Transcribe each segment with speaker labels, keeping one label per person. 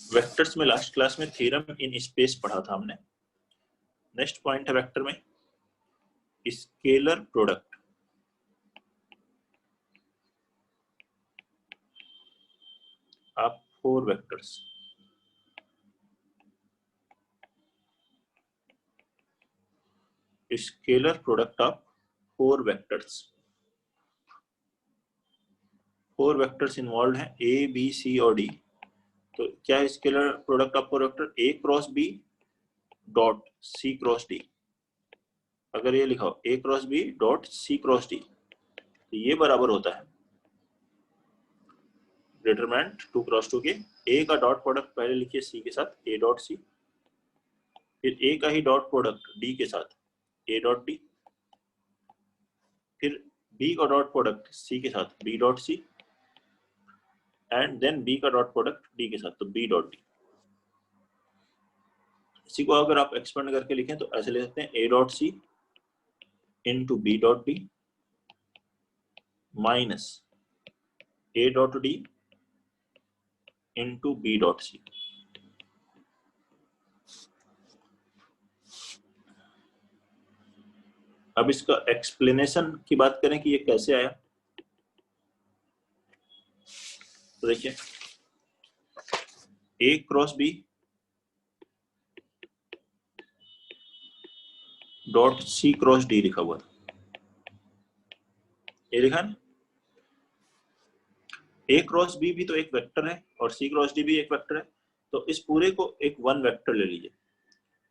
Speaker 1: Vectors में last class में theorem in space पढ़ा था हमने। नेक्स्ट पॉइंट है वेक्टर में स्केलर प्रोडक्ट। आप 4 vectors, scalar product of 4 vectors. 4 vectors involve हैं A, B, C और D। तो क्या है scalar product of 4 vector? A cross B dot C cross D। अगर ये लिखा हो A cross B dot C cross D, तो ये बराबर होता है डिटरमिनेंट 2 क्रॉस 2 के A का डॉट प्रोडक्ट पहले लिखिए C के साथ A डॉट C, फिर A का ही डॉट प्रोडक्ट D के साथ A डॉट D, फिर B का डॉट प्रोडक्ट C के साथ B dot C, and then B का डॉट प्रोडक्ट D के साथ तो B डॉट D। इसी को अगर आप एक्सपेंड करके लिखें तो ऐसे लिख सकते हैं A dot C into B dot D minus A dot D into B dot C। अब इसका एक्सप्लेनेशन की बात करें कि ये कैसे आया, तो देखिए A cross B dot C cross D लिखा हुआ था, ये लिखा ना। A क्रॉस B भी तो एक वेक्टर है और C क्रॉस D भी एक वेक्टर है, तो इस पूरे को एक वन वेक्टर ले लीजिए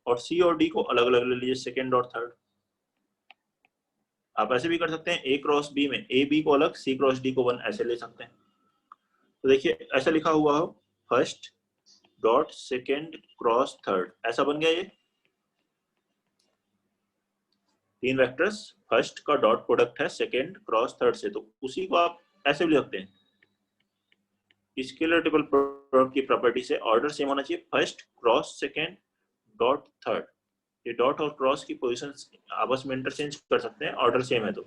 Speaker 1: और C और D को अलग अलग ले लीजिए, सेकेंड और थर्ड। आप ऐसे भी कर सकते हैं A क्रॉस B में A B को अलग, C क्रॉस D को वन, ऐसे ले सकते हैं। तो देखिए ऐसा लिखा हुआ हो first dot second cross third, ऐसा बन गया ये 3 वेक्टर्स। फर्स्ट का डॉट प्रोडक्ट है सेकेंड क्रॉस थर्ड से, तो उसी को आप ऐसे भी लिख सकते हैं। स्केलर ट्रिपल प्रोडक्ट की प्रॉपर्टी से ऑर्डर सेम होना चाहिए, first cross second dot third. ये डॉट और क्रॉस की पोजीशन आपस में इंटरचेंज कर सकते हैं, ऑर्डर सेम है तो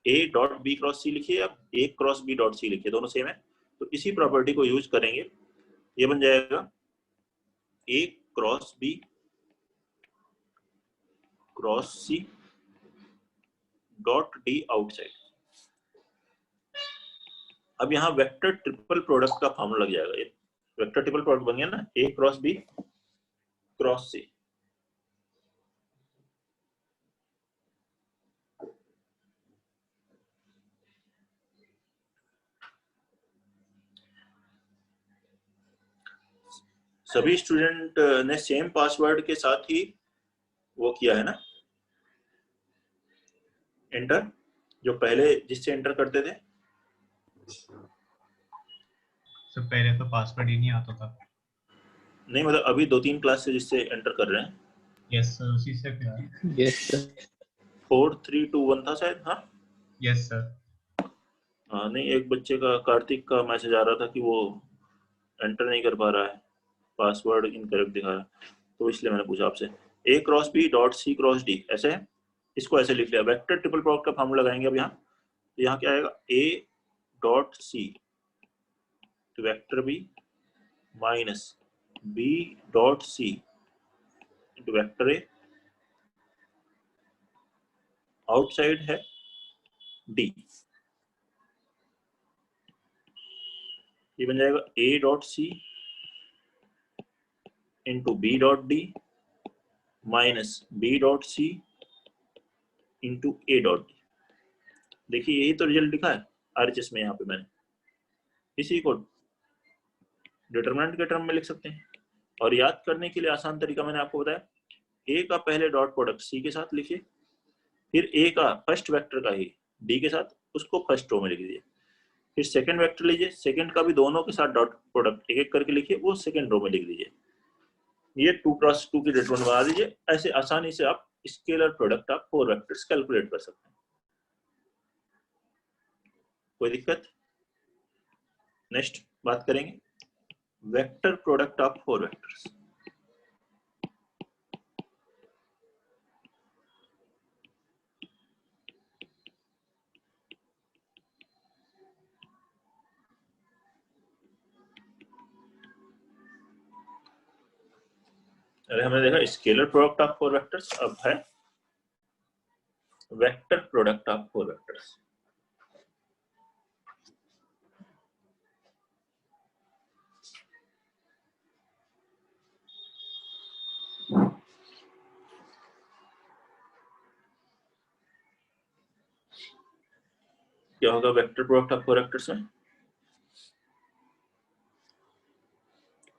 Speaker 1: A dot B cross C लिखिए या A cross B dot C लिखिए, दोनों सेम है। तो इसी प्रॉपर्टी को यूज करेंगे, ये बन जाएगा A cross B cross C dot D outside. अब यहाँ वेक्टर ट्रिपल प्रोडक्ट का फॉर्मूला लग जाएगा, ये वेक्टर ट्रिपल प्रोडक्ट बन गया ना, A cross B cross C। सभी स्टूडेंट ने सेम पासवर्ड के साथ ही वो किया है ना एंटर, जो पहले जिससे एंटर करते थे।
Speaker 2: सर पहले तो पासवर्ड ही नहीं आता था।
Speaker 1: नहीं मतलब अभी 2-3 क्लास से जिससे एंटर कर रहे हैं।
Speaker 2: यस सर, उसी से फिर।
Speaker 3: Yes sir.
Speaker 1: 4 3 2 1 था शायद। हाँ
Speaker 2: यस सर।
Speaker 1: हाँ, नहीं एक बच्चे का, कार्तिक का मैसेज आ रहा था कि वो एंटर नहीं कर पा रहा है, पासवर्ड इनकरेक्ट दिखा रहा है, तो इसलिए मैंने पूछा आपसे। A cross B dot C cross D ऐसे है, इसको ऐसे लिख लिया। वेक्टर ट्रिपल प्रोडक्ट का फॉर्मूला लगाएंगे अब यहाँ, तो यहाँ क्या आएगा A डॉट C तो vector B minus B dot C into vector A, outside है D। ये बन जाएगा A dot C into B dot D minus B dot C into A dot D। देखिए यही तो रिजल्ट लिखा है RHS में, यहाँ पे मैंने इसी को डिटरमिनेंट के टर्म में लिख सकते हैं। और याद करने के लिए आसान तरीका मैंने आपको बताया, A का पहले डॉट प्रोडक्ट C के साथ लिखिए, फिर A का फर्स्ट वेक्टर का ही D के साथ, उसको फर्स्ट रो में लिख दीजिए, फिर सेकंड वेक्टर लीजिए, सेकंड का भी दोनों के साथ डॉट प्रोडक्ट एक एक करके लिखिए, वो सेकंड रो में लिख दीजिए। ये 2 क्रॉस 2 की डिटरमिनेंट बना दीजिए। ऐसे आसानी से आप scalar product of 4 vectors calculate कर सकते हैं, कोई दिक्कत। नेक्स्ट बात करेंगे वेक्टर प्रोडक्ट ऑफ 4 वेक्टर्स। अरे हमने देखा स्केलर प्रोडक्ट ऑफ 4 वेक्टर्स, अब है वेक्टर प्रोडक्ट ऑफ 4 वेक्टर्स। क्या होगा वेक्टर प्रोडक्ट ऑफ 4 वेक्टर्स में?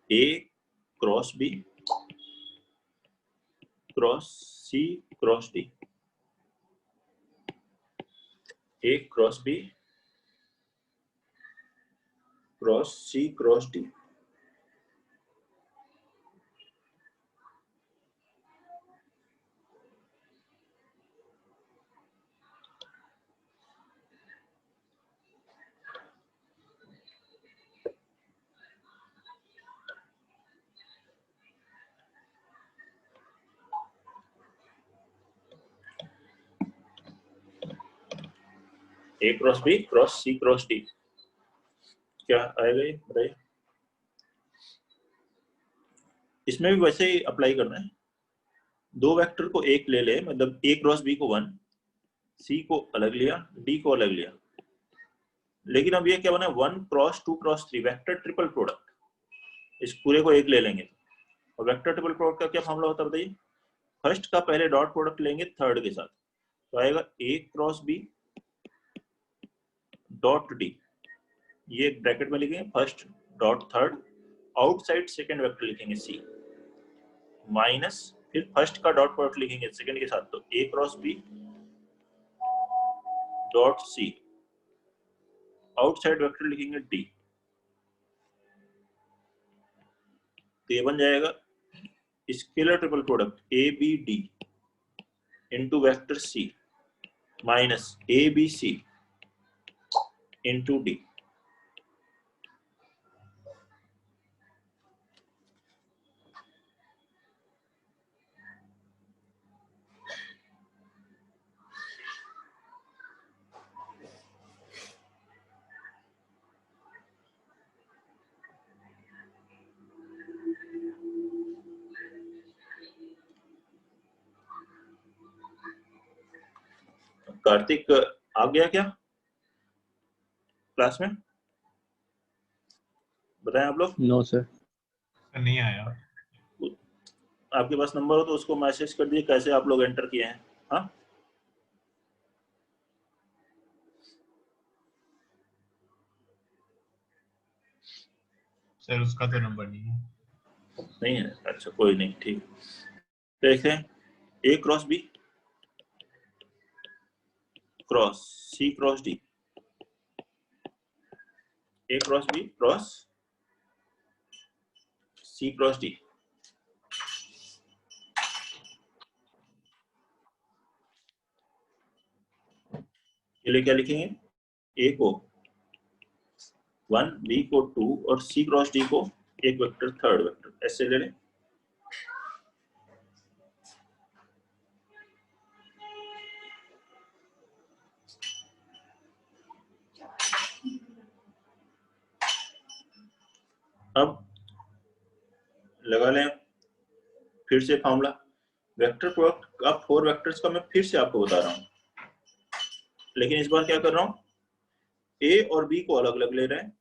Speaker 1: ए cross B cross C cross D, ए cross B cross C cross D. ए cross B cross C cross D, क्या आएगा ये बताइए? इसमें भी वैसे ही अप्लाई करना है। दो वेक्टर को एक ले ले, मतलब ए क्रॉस बी को 1, सी को अलग लिया, डी को अलग लिया। लेकिन अब ये क्या बना, 1 cross 2 cross 3 vector triple product. इस पूरे को एक ले लेंगे और वेक्टर ट्रिपल प्रोडक्ट का क्या फॉर्मूला होता है बताइए? फर्स्ट का पहले डॉट प्रोडक्ट लेंगे थर्ड के साथ, तो आएगा A cross B dot D, ये ब्रैकेट में लिखेंगे first dot third, outside second vector लिखेंगे सी, माइनस फिर फर्स्ट का डॉट प्रोडक्ट लिखेंगे सेकेंड के साथ, तो A cross B dot C, outside vector लिखेंगे डी, तो ये बन जाएगा scalar triple product A B D into vector C minus A B C into D. Kartik आ गया क्या क्लास में? बताएं आप लोग।
Speaker 3: No sir.
Speaker 2: नहीं आया।
Speaker 1: आपके पास नंबर हो तो उसको मैसेज कर दिए कैसे आप लोग एंटर किए हैं। हाँ
Speaker 2: सर उसका तो नंबर नहीं है।
Speaker 1: नहीं है, अच्छा कोई नहीं, ठीक। देखते हैं ए cross B cross C cross D, ए cross B cross C cross D. ये लिए क्या लिखेंगे, ए को 1, बी को 2 और सी क्रॉस डी को एक वेक्टर थर्ड वेक्टर, ऐसे ले लें। अब लगा लें फिर से formula, vector product of 4 vectors का मैं फिर से आपको बता रहा हूं, लेकिन इस बार क्या कर रहा हूं, ए और बी को अलग अलग ले रहे हैं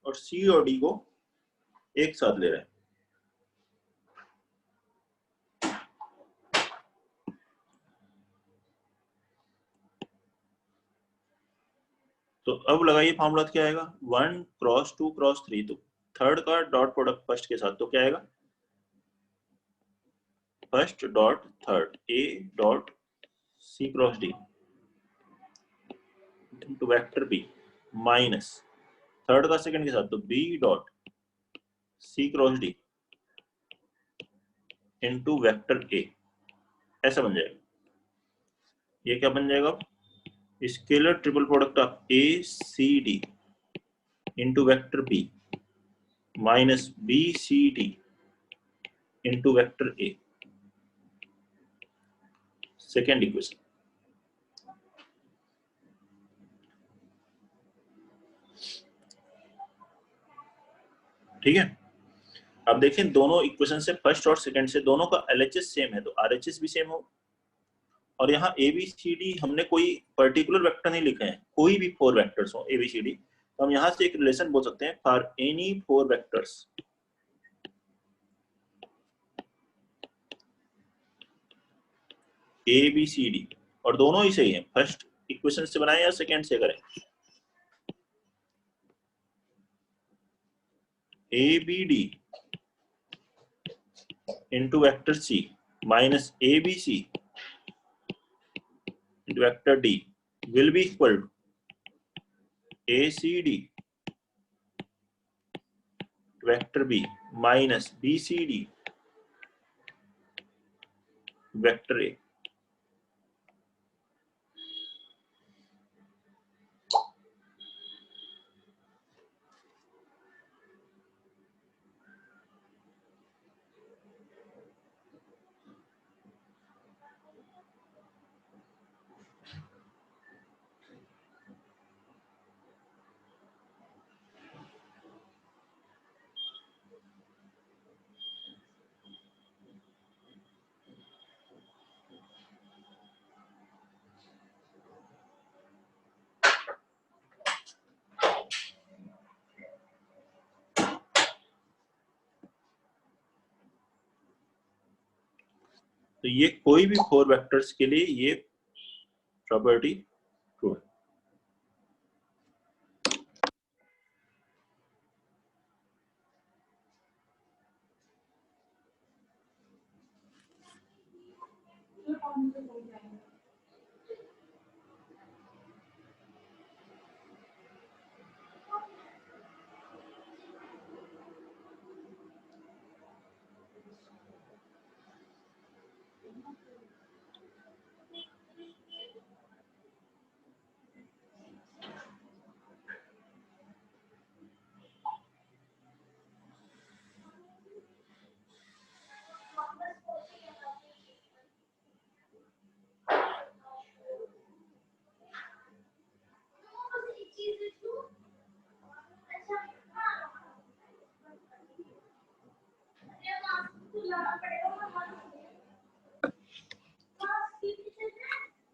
Speaker 1: और सी और डी को एक साथ ले रहे हैं। तो अब लगाइए फॉर्मूला क्या आएगा, 1 क्रॉस 2 क्रॉस 3, तो थर्ड का डॉट प्रोडक्ट फर्स्ट के साथ, तो क्या आएगा, first dot third A dot C cross D into vector B minus third का सेकंड के साथ, तो B dot C cross D into vector A, ऐसा बन जाएगा। ये क्या बन जाएगा, scalar triple product of A C D into vector B minus B C D into vector A, second equation. ठीक है, अब देखें दोनों इक्वेशन से फर्स्ट और सेकंड से दोनों का एलएचएस सेम है तो आरएचएस भी सेम हो। और यहाँ ए बी सी डी हमने कोई पर्टिकुलर वेक्टर नहीं लिखे हैं, कोई भी 4 वेक्टर्स हो ए बी सी डी, तो हम यहाँ से एक रिलेशन बोल सकते हैं for any 4 vectors A B C D, और दोनों ही सही है, फर्स्ट इक्वेशन से बनाए या सेकंड से करें। A B D into vector C minus A B C into vector D will be equal to A C D vector B minus B C D vector A. तो ये कोई भी 4 vectors के लिए ये प्रॉपर्टी ट्रू है।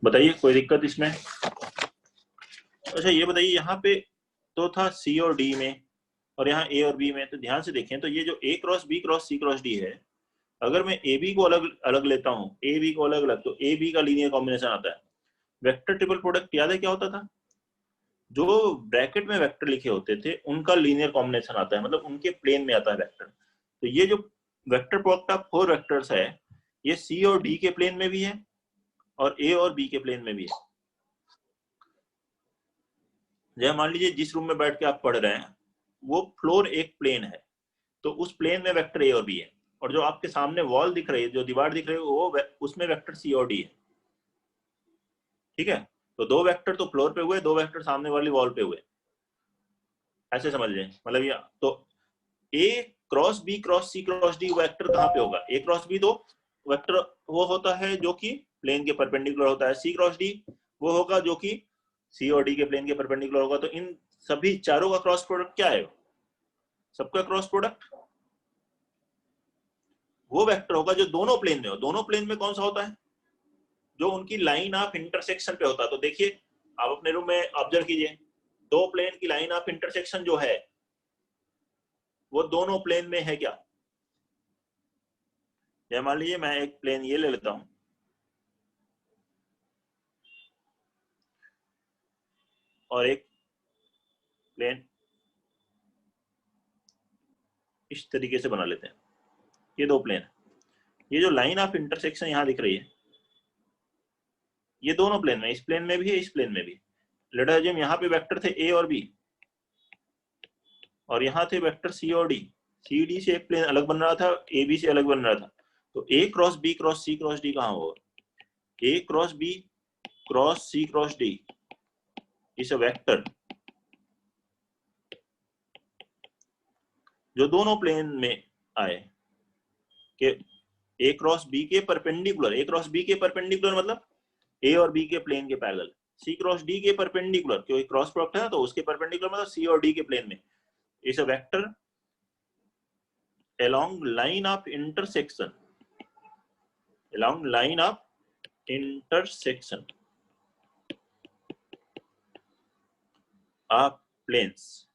Speaker 1: बताइए कोई दिक्कत इसमें? अच्छा ये बताइए यहाँ पे तो था सी और डी में और यहाँ ए और बी में, तो ध्यान से देखें तो ये जो ए cross B cross C cross D है, अगर मैं ए बी को अलग अलग लेता हूँ, ए बी को अलग अलग, तो ए बी का लीनियर कॉम्बिनेशन आता है। वेक्टर ट्रिपल प्रोडक्ट याद है क्या होता था? जो ब्रैकेट में वेक्टर लिखे होते थे उनका लीनियर कॉम्बिनेशन आता है, मतलब उनके प्लेन में आता है वेक्टर। तो ये जो वेक्टर प्रोडक्ट ऑफ 4 वेक्टर्स है, ये सी और डी के प्लेन में भी है और ए और बी के प्लेन में भी है। जैसे मान लीजिए जिस रूम में बैठ के आप पढ़ रहे हैं वो फ्लोर एक प्लेन है, तो उस प्लेन में वेक्टर ए और बी है, और जो आपके सामने वॉल दिख रही है, जो दीवार दिख रही है, वो उसमें वेक्टर सी और डी है। ठीक है, तो 2 वेक्टर तो फ्लोर पे हुए, 2 वेक्टर सामने वाली वॉल पे हुए, ऐसे समझ लें। मतलब ये तो A cross B cross C cross D vector कहाँ पे होगा? ए क्रॉस बी तो वेक्टर वो होता है जो कि प्लेन के परपेंडिकुलर होता है, सी क्रॉस डी वो होगा जो कि सी और डी के प्लेन के परपेंडिकुलर होगा। तो इन सभी चारों का क्रॉस प्रोडक्ट क्या है? सबका क्रॉस प्रोडक्ट वो वेक्टर होगा जो दोनों प्लेन में हो। दोनों प्लेन में कौन सा होता है? जो उनकी लाइन ऑफ इंटरसेक्शन पे होता है। तो देखिए आप अपने रूम में ऑब्जर्व कीजिए, 2 प्लेन की लाइन ऑफ इंटरसेक्शन जो है वो दोनों प्लेन में है क्या? या मान लीजिए मैं एक प्लेन ये ले लेता हूं और एक प्लेन इस तरीके से बना लेते हैं। ये 2 प्लेन, ये जो लाइन ऑफ इंटरसेक्शन यहां दिख रही है ये दोनों प्लेन में, इस प्लेन में भी है, इस प्लेन में भी। लेट अस अज्यूम यहाँ पे वेक्टर थे ए और बी, और यहाँ थे वेक्टर सी और डी। सी डी से एक प्लेन अलग बन रहा था, ए बी से अलग बन रहा था। तो A cross B cross C cross D कहाँ होगा? A cross B cross C cross D is a vector जो दोनों प्लेन में आए कि ए क्रॉस बी के परपेंडिकुलर। ए क्रॉस बी के परपेंडिकुलर मतलब ए और बी के प्लेन के पैरेलल। सी क्रॉस डी के परपेंडिकुलर, क्योंकि क्रॉस प्रोडक्ट है ना, तो उसके परपेंडिकुलर मतलब सी और डी के प्लेन में। Is a vector along line of intersection of planes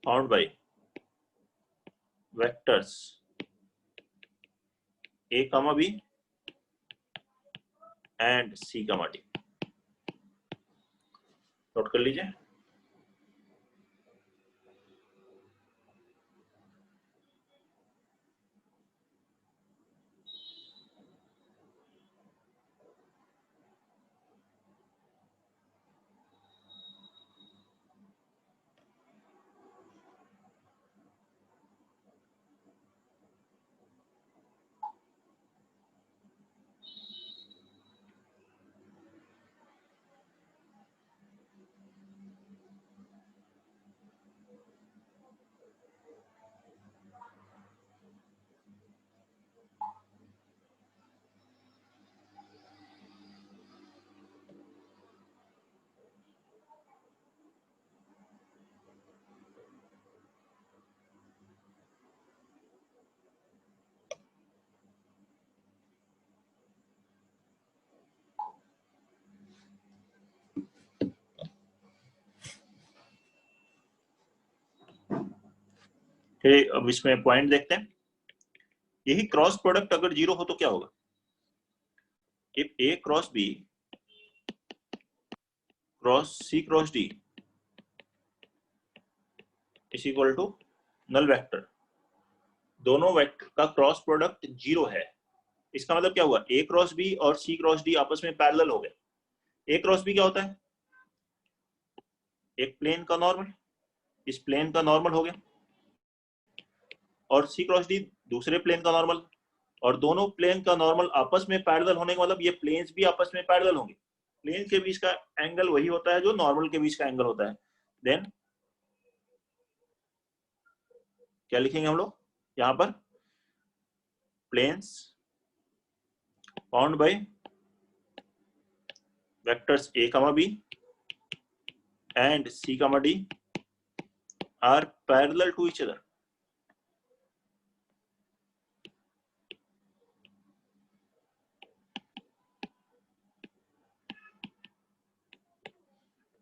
Speaker 1: found by vectors a comma b and c comma d। Note कर लीजिए। अब इसमें पॉइंट देखते हैं। यही क्रॉस प्रोडक्ट अगर जीरो हो तो क्या होगा? If A cross B cross C cross D is equal to null vector, दोनों वेक्टर का क्रॉस प्रोडक्ट जीरो है। इसका मतलब क्या हुआ? ए क्रॉस बी और सी क्रॉस डी आपस में पैरेलल हो गए। ए क्रॉस बी क्या होता है? एक प्लेन का नॉर्मल, इस प्लेन का नॉर्मल हो गया, और सी क्रॉस डी दूसरे प्लेन का नॉर्मल, और दोनों प्लेन का नॉर्मल आपस में पैरेलल होने का मतलब ये प्लेन्स भी आपस में पैरेलल होंगे। प्लेन के बीच का एंगल वही होता है जो नॉर्मल के बीच का एंगल होता है। देन क्या लिखेंगे हम लोग यहां पर? Planes bound by vectors a comma b and c comma d are parallel to each other।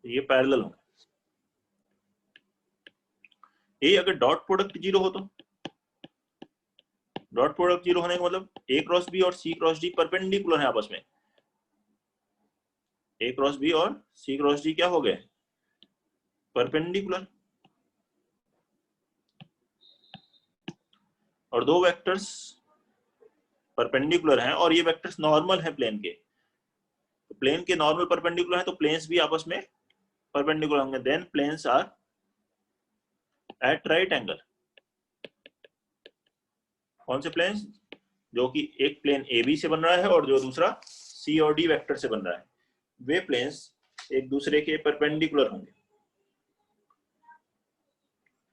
Speaker 1: ये पैरेलल होंगे। ये अगर डॉट प्रोडक्ट जीरो हो तो डॉट प्रोडक्ट जीरो होने का मतलब ए क्रॉस बी और सी क्रॉस डी परपेंडिकुलर है आपस में। ए क्रॉस बी और सी क्रॉस डी क्या हो गए? परपेंडिकुलर। और दो वेक्टर्स परपेंडिकुलर हैं और ये वेक्टर्स नॉर्मल है प्लेन के, तो प्लेन के नॉर्मल परपेंडिकुलर है तो प्लेन्स भी आपस में परपेंडिकुलर होंगे। Then planes are at right angle. कौन से प्लेन्स? जो कि एक प्लेन ए बी से बन रहा है और जो दूसरा सी और डी वेक्टर से बन रहा है, वे प्लेन्स एक दूसरे के परपेंडिकुलर होंगे।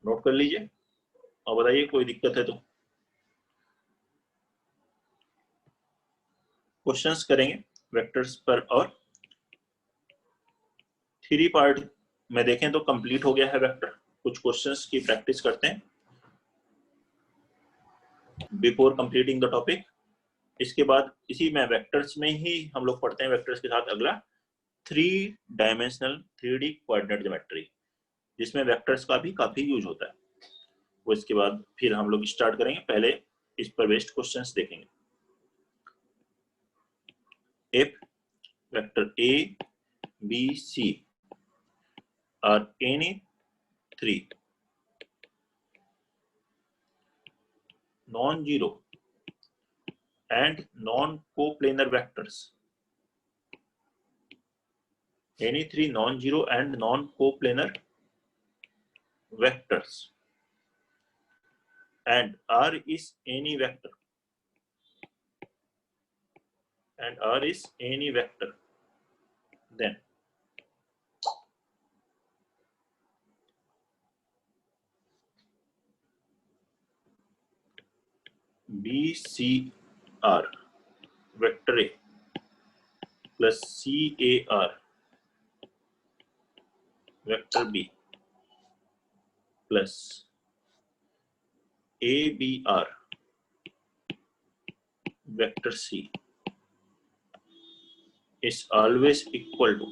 Speaker 1: नोट कर लीजिए और बताइए कोई दिक्कत है तो। क्वेश्चंस करेंगे वेक्टर्स पर, और थ्री पार्ट में देखें तो कंप्लीट हो गया है वेक्टर। कुछ क्वेश्चंस की प्रैक्टिस करते हैं बिफोर कंप्लीटिंग द टॉपिक। इसके बाद इसी में वेक्टर्स में ही हम लोग पढ़ते हैं वेक्टर्स के साथ अगला 3 डायमेंशनल 3D कोऑर्डिनेट ज्योमेट्री, जिसमें वेक्टर्स का भी काफी यूज होता है। वो इसके बाद फिर हम लोग स्टार्ट करेंगे। पहले इस पर बेस्ड क्वेश्चंस देखेंगे। If vector a b c are any 3 non-zero and non-coplanar vectors, any 3 non-zero and non-coplanar vectors, and R is any vector, then BCR vector A plus CAR vector B plus A B R vector C is always equal to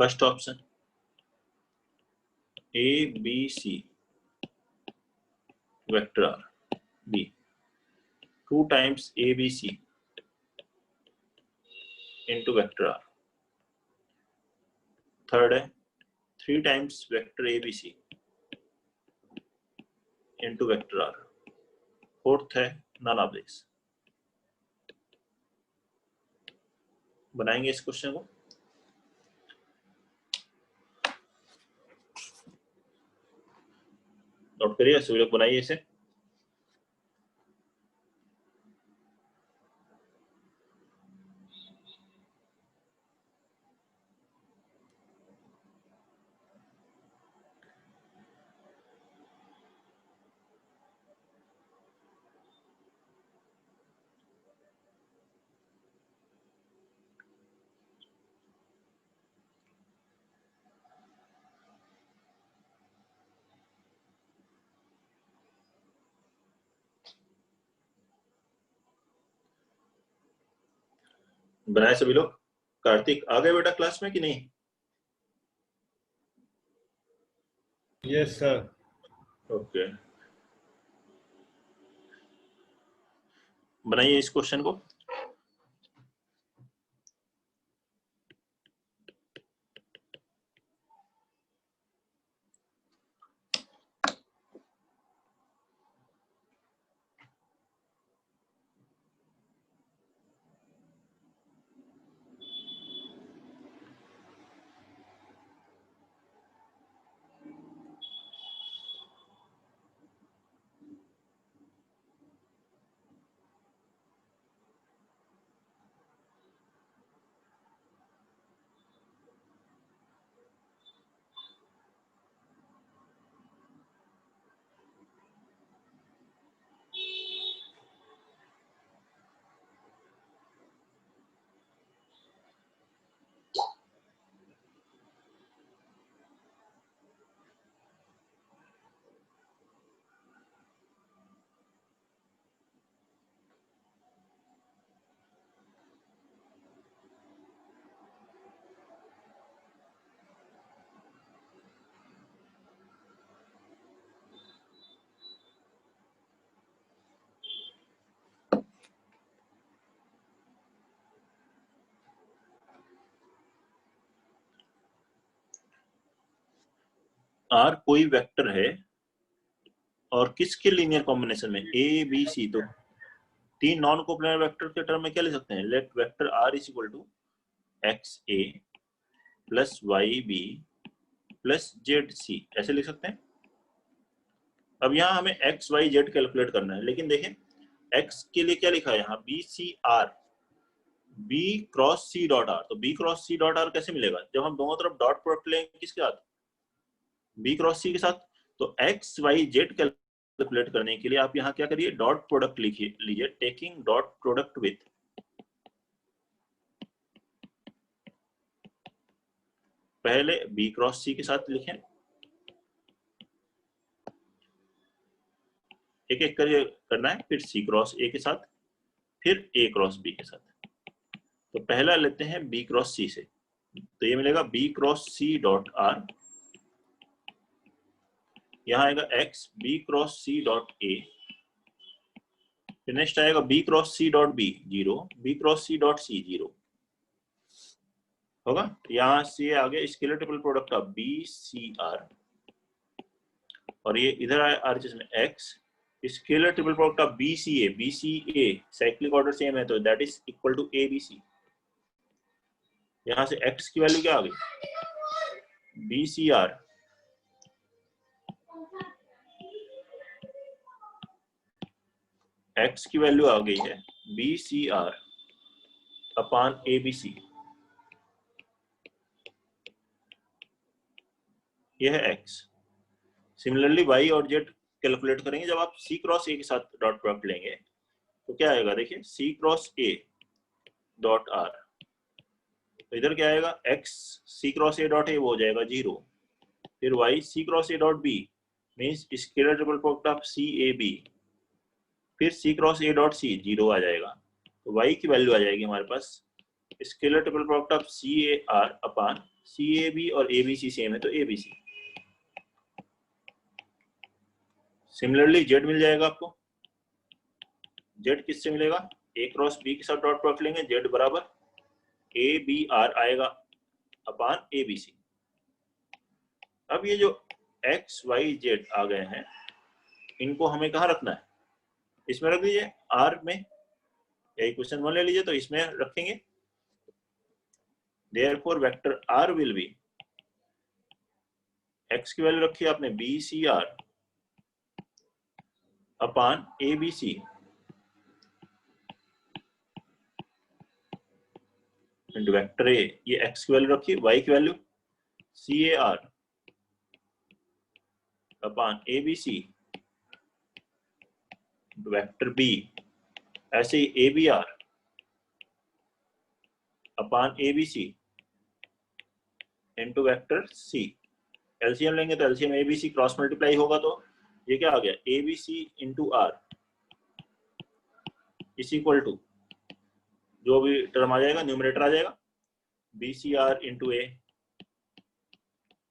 Speaker 1: first option A B C vector R B 2 times ABC into vector R. Third है 3 times vector ABC into vector R. Fourth है none of this. बनाएंगे इस question को। Note करिए, सभी लोग बनाइए इसे। बनाए सभी लोग? कार्तिक आ गए बेटा क्लास में कि नहीं?
Speaker 3: Yes sir.
Speaker 1: ओके, बनाइए इस क्वेश्चन को। आर कोई वेक्टर है और किसके लीनियर कॉम्बिनेशन में? A B C. तो 3 नॉन कोप्लेनर वेक्टर के टर्म में क्या ले सकते हैं? Let vector R is equal to X A plus Y B plus Z C, ऐसे लिख सकते हैं। अब यहाँ हमें एक्स वाई जेड कैलकुलेट करना है, लेकिन देखें एक्स के लिए क्या लिखा है यहाँ? B C R, B cross C dot are. तो B cross C dot R कैसे मिलेगा? जब हम दोनों तरफ डॉट प्रोडक्ट लेंगे किसके साथ? बी क्रॉस सी के साथ। तो एक्स वाई जेड कैलकुलेट करने के लिए आप यहाँ क्या करिए? डॉट प्रोडक्ट लिखिए, लीजिए टेकिंग डॉट प्रोडक्ट विथ पहले बी क्रॉस सी के साथ लिखें, एक एक करके करना है, फिर सी क्रॉस ए के साथ, फिर ए क्रॉस बी के साथ। तो पहला लेते हैं बी क्रॉस सी से, तो ये मिलेगा B cross C dot R, यहाँ आएगा X B cross C dot A, फिर नेक्स्ट आएगा B cross C dot B 0, B cross C dot C 0 होगा। यहाँ से आगे स्केलर ट्रिपल प्रोडक्ट का बी सी आर, और ये इधर आया आरएचएस में एक्स स्केलर ट्रिपल प्रोडक्ट का B C A, cyclic order same है तो that is equal to A B C. यहां से x की वैल्यू क्या आ गई? बी सी आर x की वैल्यू आ गई है B C R upon A B C, यह है x। सिमिलरली y और z कैलकुलेट करेंगे जब आप c क्रॉस a के साथ डॉट प्रोडक्ट लेंगे तो क्या आएगा? देखिए c cross a dot are, तो इधर क्या आएगा, x c cross a dot a वो हो जाएगा 0, फिर y c cross a dot b means scalar triple product of c a b, फिर c cross a dot c 0 आ जाएगा, तो y की वैल्यू आ जाएगी हमारे पास scalar triple product of C A R upon C A B, और ए बी सी सेम है तो A B C. Similarly Z मिल जाएगा आपको, जेड किससे मिलेगा, ए क्रॉस बी के साथ डॉट प्रोडक्ट लेंगे, जेड बराबर ए बी आर आएगा अपान ए बी सी। अब ये जो एक्स वाई जेड आ गए हैं, इनको हमें कहाँ रखना है, इसमें रख दीजिए आर में, यही क्वेश्चन 1 ले लीजिए तो इसमें रखेंगे। Therefore vector R will be, x की वैल्यू रखी है आपने BCR upon ABC into vector A, ये x की वैल्यू रखी, y की वैल्यू CAR अपान ABC इंटू वेक्टर B, ऐसे ही ABR अपान ABC into vector C। LCM लेंगे तो एलसीएम ABC क्रॉस मल्टीप्लाई होगा, तो ये क्या आ गया, ABC into R is equal to, जो भी टर्म आ जाएगा न्यूमरेटर आ जाएगा, BCR इंटू A,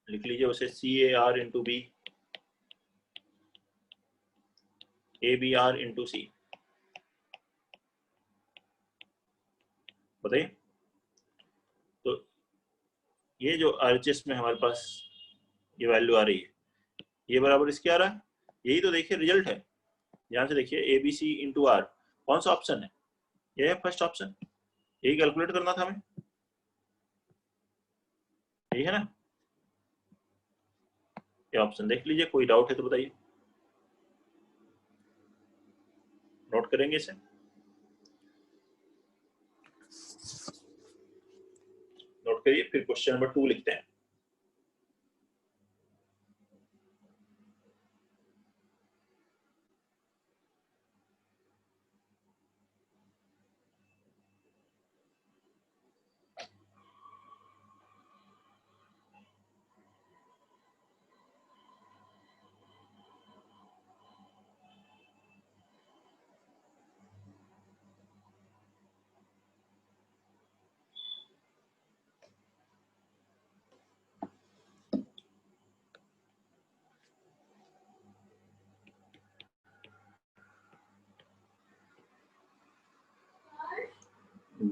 Speaker 1: लिख लीजिए उसे CAR into B, ABR into C। बताइए, तो ये जो RHS में हमारे पास ये वैल्यू आ रही है, ये बराबर इसके आ रहा है, यही तो देखिए रिजल्ट है। ध्यान से देखिए ABC इंटू आर, कौन सा ऑप्शन है, ये है फर्स्ट ऑप्शन, यही कैलकुलेट करना था हमें, यही है ना, ये ऑप्शन देख लीजिए, कोई डाउट है तो बताइए, नोट करेंगे इसे। नोट करिए, फिर क्वेश्चन नंबर 2 लिखते हैं।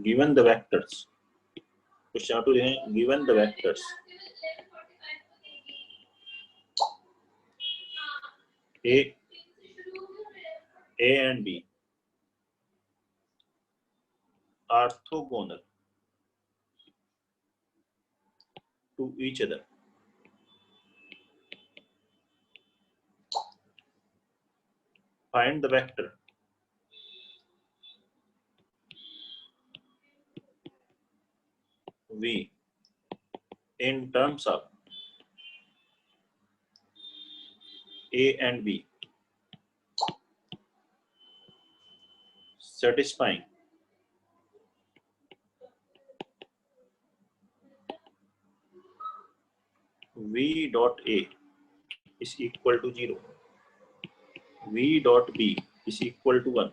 Speaker 1: Given the vectors, question 2 है, given the vectors A and B orthogonal to each other, find the vector V in terms of A and B satisfying V dot A is equal to 0, V dot B is equal to 1,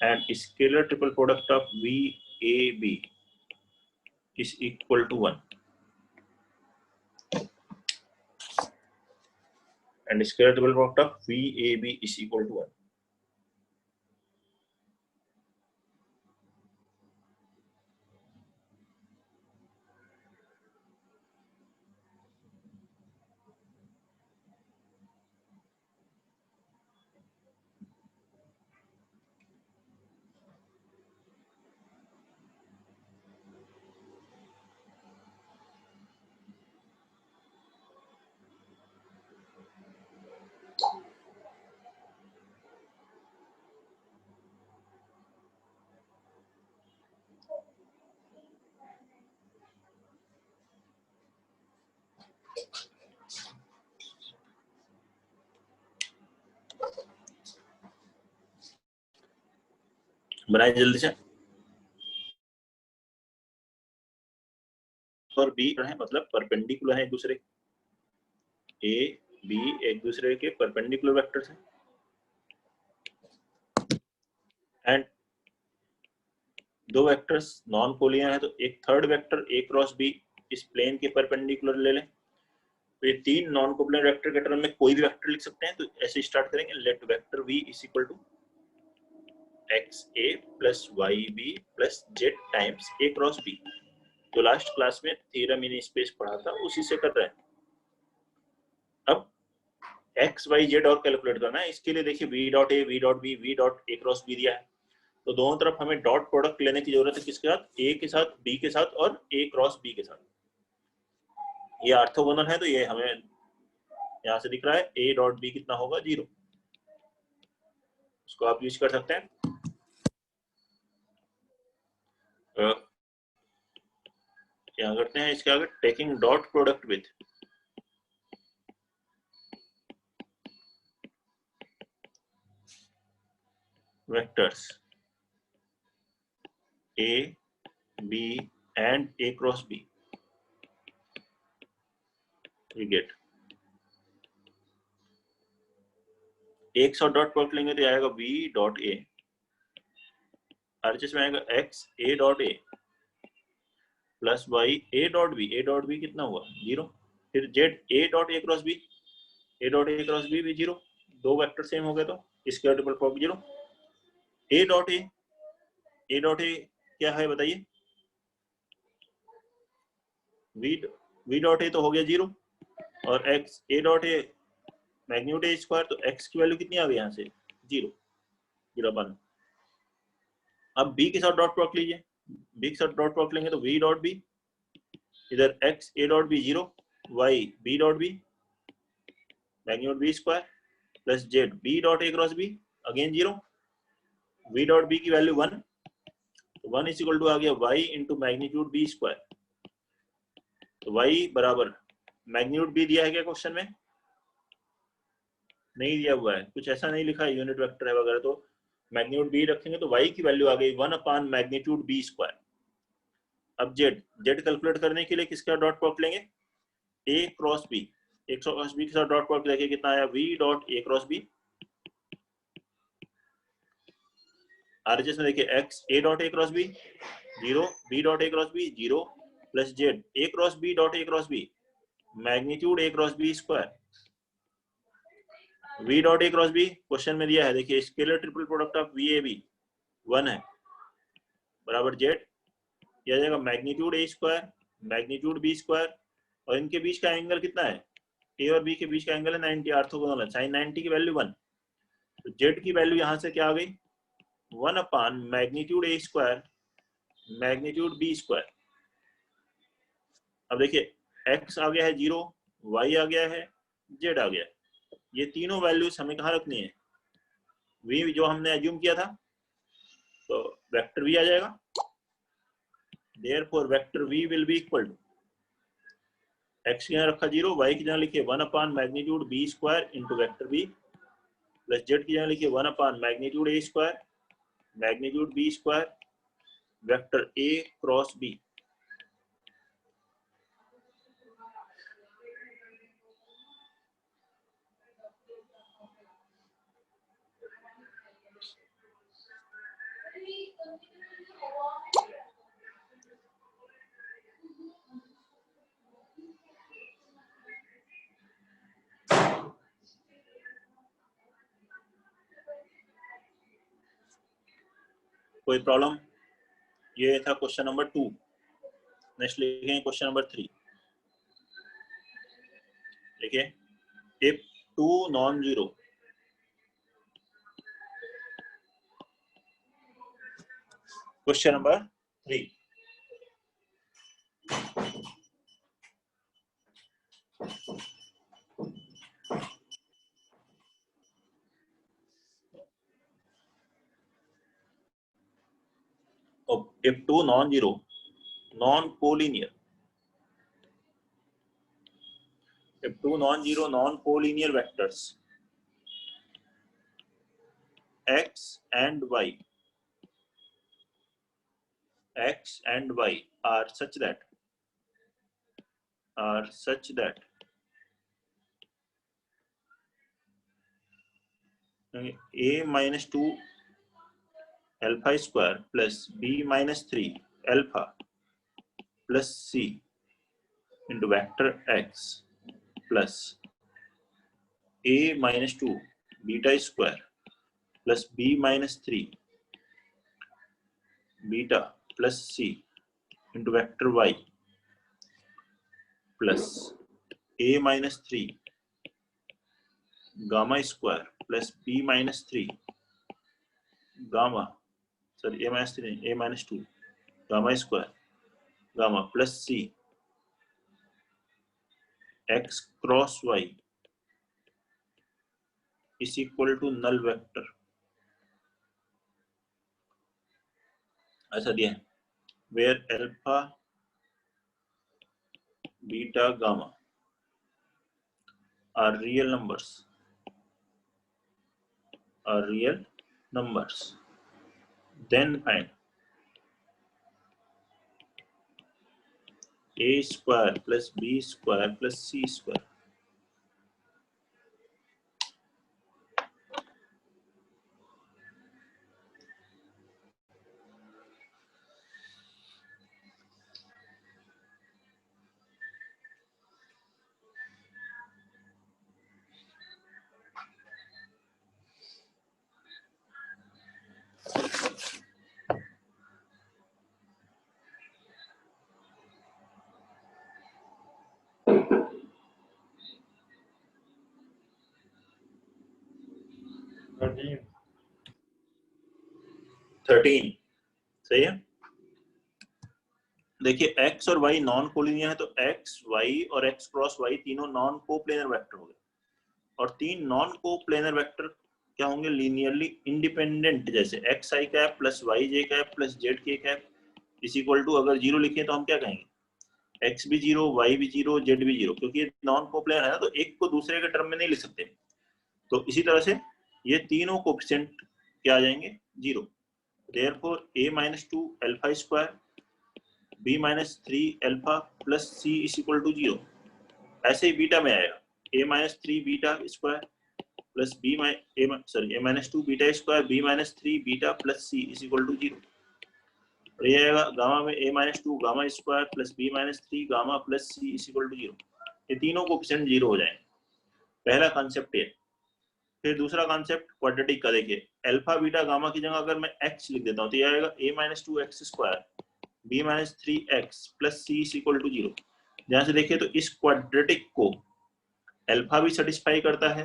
Speaker 1: and scalar triple product of VAB is equal to 1, and scalar triple product of VAB is equal to 1. बनाइए जल्दी से। और B है, मतलब perpendicular है एक दूसरे, A B एक दूसरे के परपेंडिकुलर वेक्टर्स हैं, एंड दो वेक्टर्स नॉन कोलिनियर है, तो एक third vector A cross B इस प्लेन के परपेंडिकुलर ले लें। तो ये तीन नॉन कोलिनियर वेक्टर के टर्म में कोई भी वेक्टर लिख सकते हैं। तो ऐसे स्टार्ट करेंगे, let vector V is equal to X A plus Y B plus Z times A cross B. जो लास्ट क्लास में थ्योरम इन स्पेस पढ़ा था उसी से कर रहे हैं। अब एक्स वाई जेड और कैलकुलेट करना है। इसके लिए देखिए V dot A, V dot B, V dot A cross B दिया है, तो दोनों तरफ हमें डॉट प्रोडक्ट लेने की जरूरत है। किसके साथ? ए के साथ, बी के साथ और ए क्रॉस बी के साथ। ये ऑर्थोगोनल है, तो ये हमें यहाँ से दिख रहा है ए डॉट बी कितना होगा? 0। उसको आप यूज कर सकते हैं। क्या करते हैं इसके आगे? Taking dot product with vectors A B and A cross B, we get एक साथ डॉट प्रोडक्ट लेंगे तो आएगा v डॉट ए, आरएचएस में आएगा x a dot A plus y a dot b। a dot b कितना हुआ? 0। फिर z a dot a cross b, a dot a cross b भी 0। दो वेक्टर सेम हो गए तो इसके double product 0। a dot a क्या है बताइए? v डॉट a तो हो गया 0, और x a dot a magnitude a square, तो x की वैल्यू कितनी आ गई यहाँ से? 0, 0 अब b के साथ डॉट प्रोडक्ट लीजिए, b के साथ डॉट प्रोडक्ट लेंगे तो v डॉट b, इधर x a dot b 0, y b dot b magnitude b square plus z b dot a cross b again 0, v dot b की value 1, तो 1 is equal to आ गया y into magnitude b square. तो y बराबर magnitude b दिया है क्या question में? नहीं दिया हुआ है, कुछ ऐसा नहीं लिखा है यूनिट वेक्टर है वगैरह, तो मैग्नीट्यूड b रखेंगे तो y की वैल्यू आ गई 1 अपान मैग्नीट्यूड b स्क्वायर। अब z कैलकुलेट करने के लिए किसका डॉट प्रोडक्ट लेंगे? a cross b, a cross b के साथ डॉट प्रोडक्ट लेके कितना आया? v dot a cross b। RHS में देखिए x a dot a cross b 0, b dot a cross b 0 plus z a cross b dot a cross b magnitude a cross b square. v dot a cross b question में दिया है, देखिए scalar triple product of v a b 1 है, बराबर z, यह आ जाएगा magnitude a square magnitude b square, और इनके बीच का एंगल कितना है? a और b के बीच का एंगल है 90, ऑर्थोगोनल है, sin 90 की वैल्यू 1, तो z की वैल्यू यहाँ से क्या आ गई? 1 upon magnitude a square magnitude b square. अब देखिए x आ गया है 0, y आ गया है, z आ गया है, ये तीनों वैल्यूज हमें कहाँ रखनी है? v जो हमने एज्यूम किया था, तो वेक्टर v आ जाएगा, therefore vector v will be equal to x की यहाँ रखा 0, y की जगह लिखिए 1 upon magnitude b square into vector v, plus z की जगह लिखिए 1 upon magnitude a square magnitude b square vector a cross b। कोई प्रॉब्लम? ये था क्वेश्चन नंबर 2। नेक्स्ट लिखेंगे क्वेश्चन नंबर 3। देखिए if 2 non zero, question number 3, if 2 non-zero non-collinear, if 2 non-zero non-collinear vectors x and y are such that are such that a minus 2 alpha square plus b minus 3 alpha plus c into vector x plus a minus 2 beta square plus b minus 3 beta plus c into vector y plus a minus 3 gamma square plus b minus 3 gamma sorry a minus 3 a minus 2 gamma square gamma plus c x cross y is equal to null vector ऐसा दिया है where alpha beta gamma are real numbers then find a square plus b square plus c square.
Speaker 3: Thirteen.
Speaker 1: 13 सही है। देखिए x और y non collinear है तो x y और x क्रॉस y तीनों नॉन कोप्लेनर वेक्टर हो गए और तीन नॉन कोप्लेनर वेक्टर क्या होंगे लीनियरली इंडिपेंडेंट जैसे x i cap plus y j cap plus z k cap is equal to अगर जीरो लिखें तो हम क्या कहेंगे x भी जीरो y भी जीरो z भी जीरो क्योंकि ये नॉन कोप्लेनर है ना तो एक को दूसरे के टर्म में नहीं लिख सकते। तो इसी तरह से ये तीनों कोएफिशिएंट क्या आ जाएंगे zero. Therefore a minus 2 alpha square b minus 3 alpha plus c is equal to 0। ऐसे ही बीटा में आएगा a minus 3 beta square plus b a minus 2 beta square b minus 3 beta plus c is equal to 0। और ये आएगा gamma में a minus 2 gamma square plus b minus 3 gamma plus c is equal to 0। ये तीनों coefficient 0 हो जाएंगे। पहला concept ये। फिर दूसरा कॉन्सेप्ट क्वाड्रेटिक का देखिए अल्फा बीटा गामा की जगह अगर मैं x लिख देता हूँ तो ये आएगा a minus 2x square b minus 3x plus c is equal to 0। जहाँ से देखिए तो इस क्वाड्रेटिक को अल्फा भी सेटिस्फाई करता है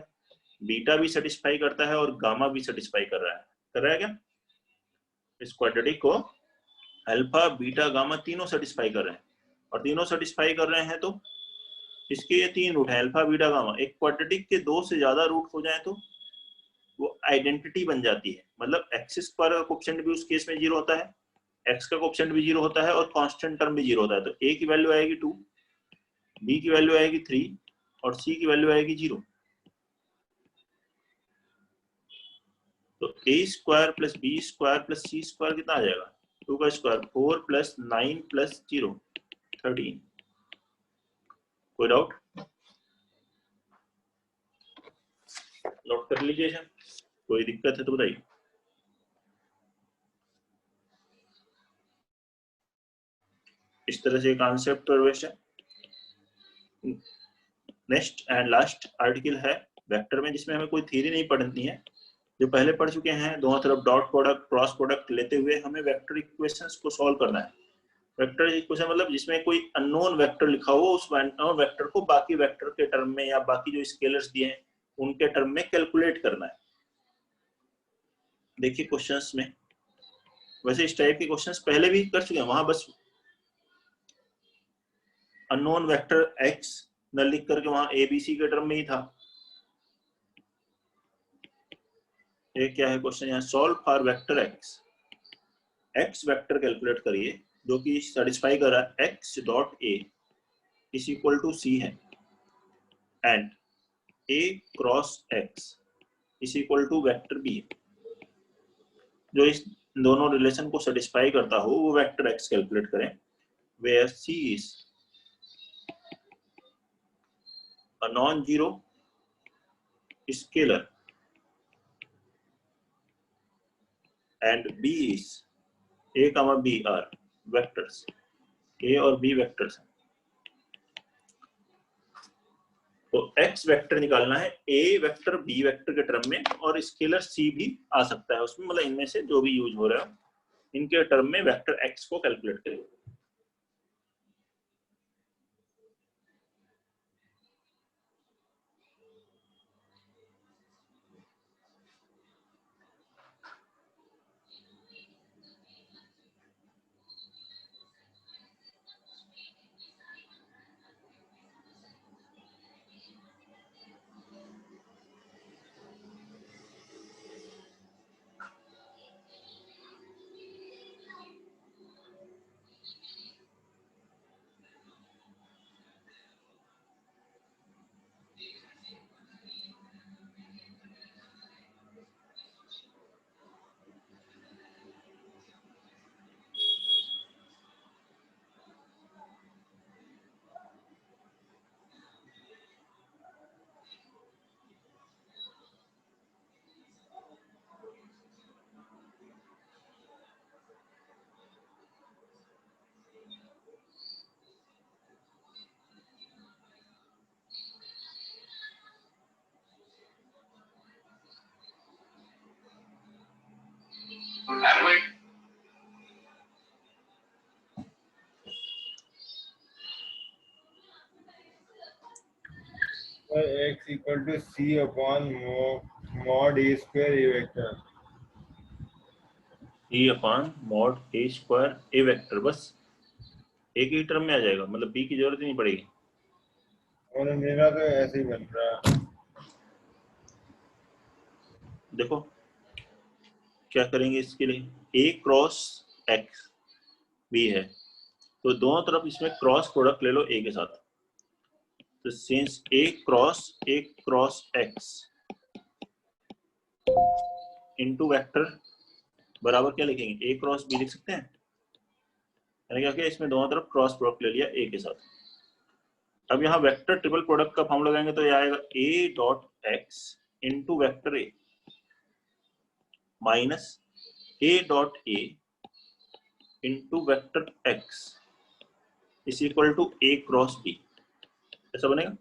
Speaker 1: बीटा भी सेटिस्फाई करता है और गामा भी सेटिस्फाई कर रहा है क्या? इस क्वाड्रेटिक को अल्फा बीटा गामा तीनों सेटिस्फाई कर रहे हैं और तीनों सेटिस्फाई कर रहे हैं तो इसके ये तीन रूट है अल्फा बीटा गामा। एक क्वाड्रेटिक के दो से ज्यादा रूट हो जाए तो वो आइडेंटिटी बन जाती है मतलब एक्स स्क्वायर का कोएफिशिएंट भी उस केस में 0 होता है एक्स का कोएफिशिएंट भी 0 होता है और कांस्टेंट टर्म भी 0 होता है। तो a की वैल्यू आएगी 2 b की वैल्यू आएगी 3 और c की वैल्यू आएगी 0। तो a square plus b square plus c square कितना आ जाएगा 2 का स्क्वायर 4 प्लस 9 प्लस 0 13। कोई डाउट नोट कर लीजिए। कोई दिक्कत है तो बताइए। इस तरह से कॉन्सेप्ट और vector. Next and last article है वेक्टर में जिसमें हमें कोई थ्योरी नहीं पढ़नी है जो पहले पढ़ चुके हैं। दोनों तरफ डॉट प्रोडक्ट क्रॉस प्रोडक्ट लेते हुए हमें वेक्टर इक्वेशंस को सॉल्व करना है। वेक्टर इक्वेशन मतलब जिसमें कोई अननोन वेक्टर लिखा हो उस अननोन वेक्टर को बाकी वेक्टर के टर्म में या बाकी जो स्केलर्स दिए हैं उनके टर्म में कैलकुलेट करना है। देखिए क्वेश्चंस में वैसे इस टाइप के क्वेश्चंस पहले भी कर चुके हैं वहां बस अननोन वेक्टर x न लिख करके वहां abc के टर्म में ही था। ये क्या है क्वेश्चन यहाँ solve for vector x vector calculate करिए जो कि सेटिस्फाई कर रहा है x dot a is equal to c है and a cross x is equal to vector b जो इस दोनों रिलेशन को सेटिस्फाई करता हो वो वेक्टर x कैलकुलेट करें where c is a non-zero scalar and B is A, B are vectors. A और B वेक्टर्स हैं। तो x वेक्टर निकालना है A वेक्टर B वेक्टर के टर्म में, और स्केलर C भी आ सकता है उसमें, मतलब इनमें से जो भी यूज हो रहा है इनके टर्म में वेक्टर x को कैलकुलेट करें।
Speaker 3: x equal to c upon mod a square a vector.
Speaker 1: E upon mod A square A vector, बस एक ही टर्म में आ जाएगा, मतलब B की जरूरत ही नहीं पड़ेगी।
Speaker 3: और मेरा तो ऐसे ही बन रहा है।
Speaker 1: देखो क्या करेंगे इसके लिए, A क्रॉस X B है तो दोनों तरफ इसमें क्रॉस प्रोडक्ट ले लो A के साथ। तो since A cross X into vector बराबर क्या लिखेंगे, A क्रॉस B लिख सकते हैं। मैंने क्या किया, इसमें दोनों तरफ क्रॉस प्रोडक्ट ले लिया A के साथ। अब यहाँ वेक्टर ट्रिपल प्रोडक्ट का फॉर्म लगाएंगे तो ये आएगा A dot X into vector A minus A dot A into vector X is equal to A cross B। ऐसा बनेगा।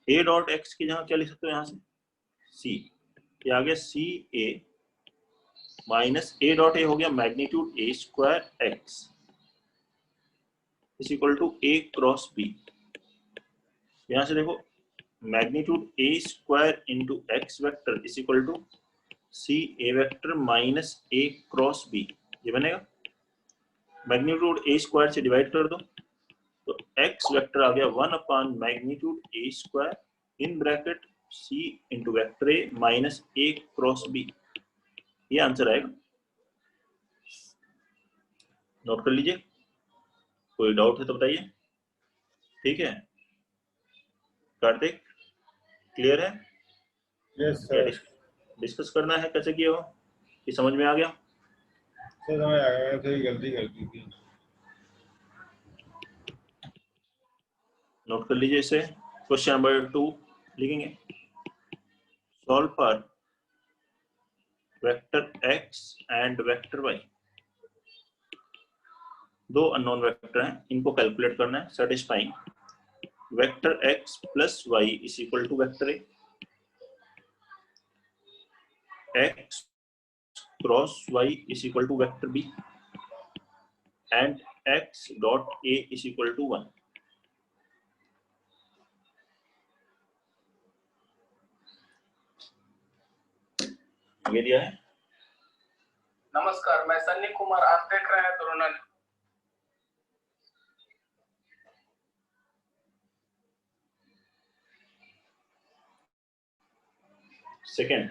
Speaker 1: A डॉट X की जगह क्या लिख सकते हो यहाँ से, C, ये आ गया C A minus A dot A हो गया magnitude A square X is equal to A cross B। यहाँ से देखो magnitude A square into X vector is equal to C A vector minus A cross B, ये बनेगा। Magnitude A square से divide कर दो तो X वेक्टर आ गया 1 upon magnitude A square in bracket C into vector A minus A cross B, ये answer आएगा। नोट कर लीजिए, कोई डाउट है तो बताइए। ठीक है कार्तिक, क्लियर है?
Speaker 3: यस
Speaker 1: क्या
Speaker 3: सर।
Speaker 1: डिस्कस करना है, कैसे किया हो, ये समझ में आ गया?
Speaker 3: सर समझ आ गया, मैंने थोड़ी गलती कर दी थी।
Speaker 1: नोट कर लीजिए इसे। क्वेश्चन नंबर 2 लिखेंगे, solve for vector x and vector y। दो अननोन वेक्टर हैं, इनको कैलकुलेट करना है। Satisfying vector x plus y is equal to vector a, x cross y is equal to vector b and x dot a is equal to 1। ये दिया है।
Speaker 4: नमस्कार, मैं सन्नी कुमार, आप देख रहे हैं द्रोणन।
Speaker 1: सेकेंड,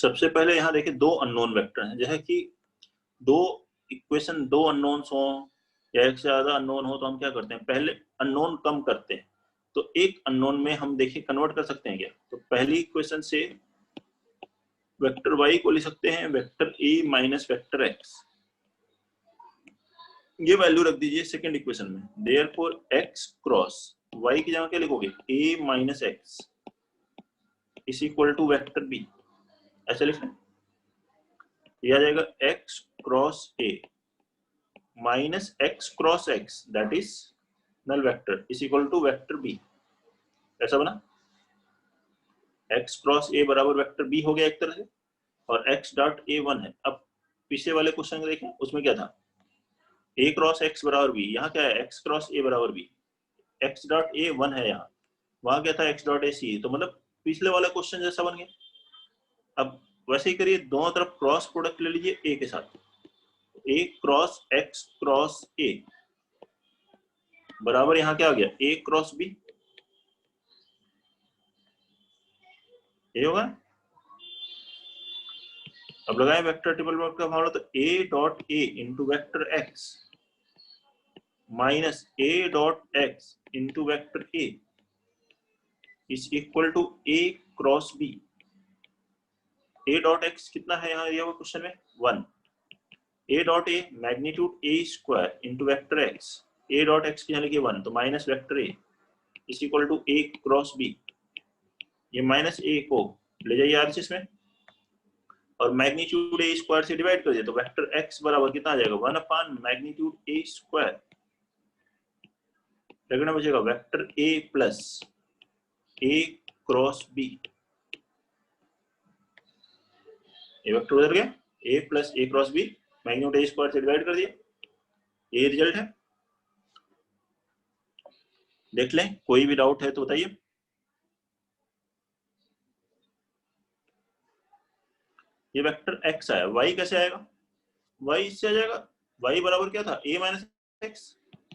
Speaker 1: सबसे पहले यहाँ देखिए दो अननोन वेक्टर हैं, जैसे कि दो इक्वेशन दो अननोन्स हो या एक से ज्यादा अननोन हो तो हम क्या करते हैं, पहले अननोन कम करते हैं। तो एक अननोन में हम देखिए कन्वर्ट कर सकते हैं क्या, तो पहली इक्वेशन से वेक्टर y को लिख सकते हैं vector a minus vector x, ये वैल्यू रख दीजिए सेकंड इक्वेशन में। देयरफॉर x क्रॉस y की जगह क्या लिखोगे, a minus x is equal to vector b, ऐसा लिख लें। ये आ जाएगा x cross a minus x cross x that is null vector is equal to vector b, ऐसा बना। x क्रॉस a बराबर वेक्टर b हो गया एक तरह से, और x डॉट a 1 है। अब पिछले वाले क्वेश्चन को देखें, उसमें क्या था, a क्रॉस x बराबर b, यहाँ क्या है x क्रॉस a बराबर b, x डॉट a 1 है यहाँ, वहां क्या था x डॉट a c, तो मतलब पिछले वाला क्वेश्चन जैसा बन गया। अब वैसे ही करिए, दोनों तरफ क्रॉस प्रोडक्ट ले लीजिए a के साथ, a cross x cross a बराबर यहाँ क्या आ गया, a क्रॉस b, ये होगा। अब लगाएं वेक्टर ट्रिपल प्रोडक्ट का फॉर्मूला, तो a dot a into vector x minus a dot x into vector a is equal to a cross b। a dot x कितना है यहाँ दिया हुआ क्वेश्चन में, 1। a dot a magnitude a square into vector x, a dot x की यहाँ लिखिए 1, तो minus vector a is equal to a cross b। ये माइनस a को ले जाइए आरएचएस में और मैग्नीट्यूड a स्क्वायर से डिवाइड कर दिया, तो वेक्टर x बराबर कितना आ जाएगा, 1 अपान मैग्नीट्यूड a स्क्वायर, लगना बचेगा vector a plus a cross b। ये वेक्टर उधर गया, a plus a cross b magnitude a square से डिवाइड कर दिया, ये रिजल्ट है। देख लें, कोई भी डाउट है तो बताइए। ये वेक्टर x आया, y कैसे आएगा, y इससे आ जाएगा, y बराबर क्या था, a माइनस एक्स,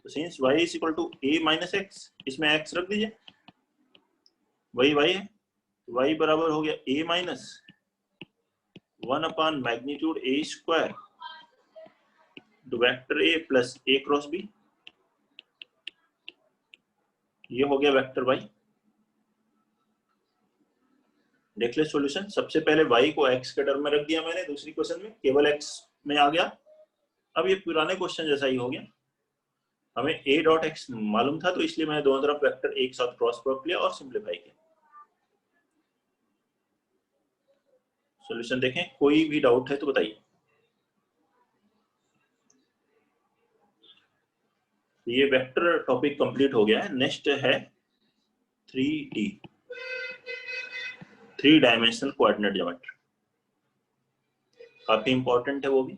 Speaker 1: तो since y is equal to a minus x, इसमें x रख दीजिए, वही y है, y बराबर हो गया a minus 1 upon magnitude a square to vector a plus a cross b, ये हो गया वेक्टर y। देख ले सॉल्यूशन, सबसे पहले y को x के टर्म में रख दिया मैंने, दूसरी क्वेश्चन में केवल x में आ गया। अब ये पुराने क्वेश्चन जैसा ही हो गया, हमें a डॉट x मालूम था, तो इसलिए मैंने दोनों तरफ वेक्टर एक साथ क्रॉस प्रोडक्ट लिया और सिंपलीफाई किया। सॉल्यूशन देखें, कोई भी डाउट है तो बताइए। ये वेक्टर टॉपिक कंप्लीट हो गया है, नेक्स्ट है 3D 3 डायमेंशनल कोऑर्डिनेट ज्योमेट्री, काफी इंपॉर्टेंट है वो भी।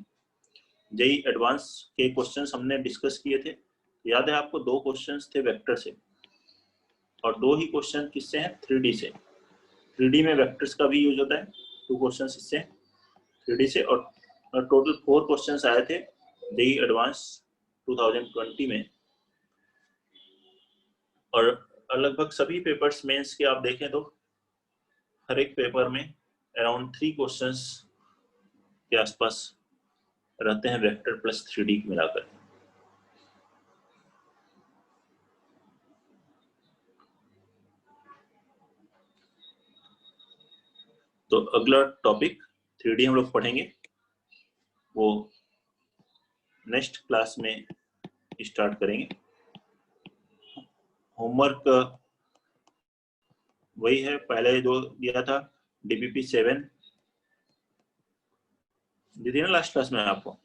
Speaker 1: जेई एडवांस के क्वेश्चंस हमने डिस्कस किए थे, याद है आपको, 2 क्वेश्चंस थे वेक्टर से और 2 ही क्वेश्चन किससे हैं, 3D से। 3D में वेक्टर्स का भी यूज होता है, 2 क्वेश्चंस इससे 3D से, और टोटल 4 क्वेश्चंस आए थे जेई एडवांस 2020 में। और लगभग सभी पेपर्स मेंस के आप देखें तो हर एक पेपर में अराउंड 3 क्वेश्चंस के आसपास रहते हैं वेक्टर प्लस 3D मिलाकर। तो अगला टॉपिक 3D हम लोग पढ़ेंगे, वो नेक्स्ट क्लास में स्टार्ट करेंगे। होमवर्क वही है, पहले जो दिया था DPP 7 दी थी ना लास्ट क्लास में आपको।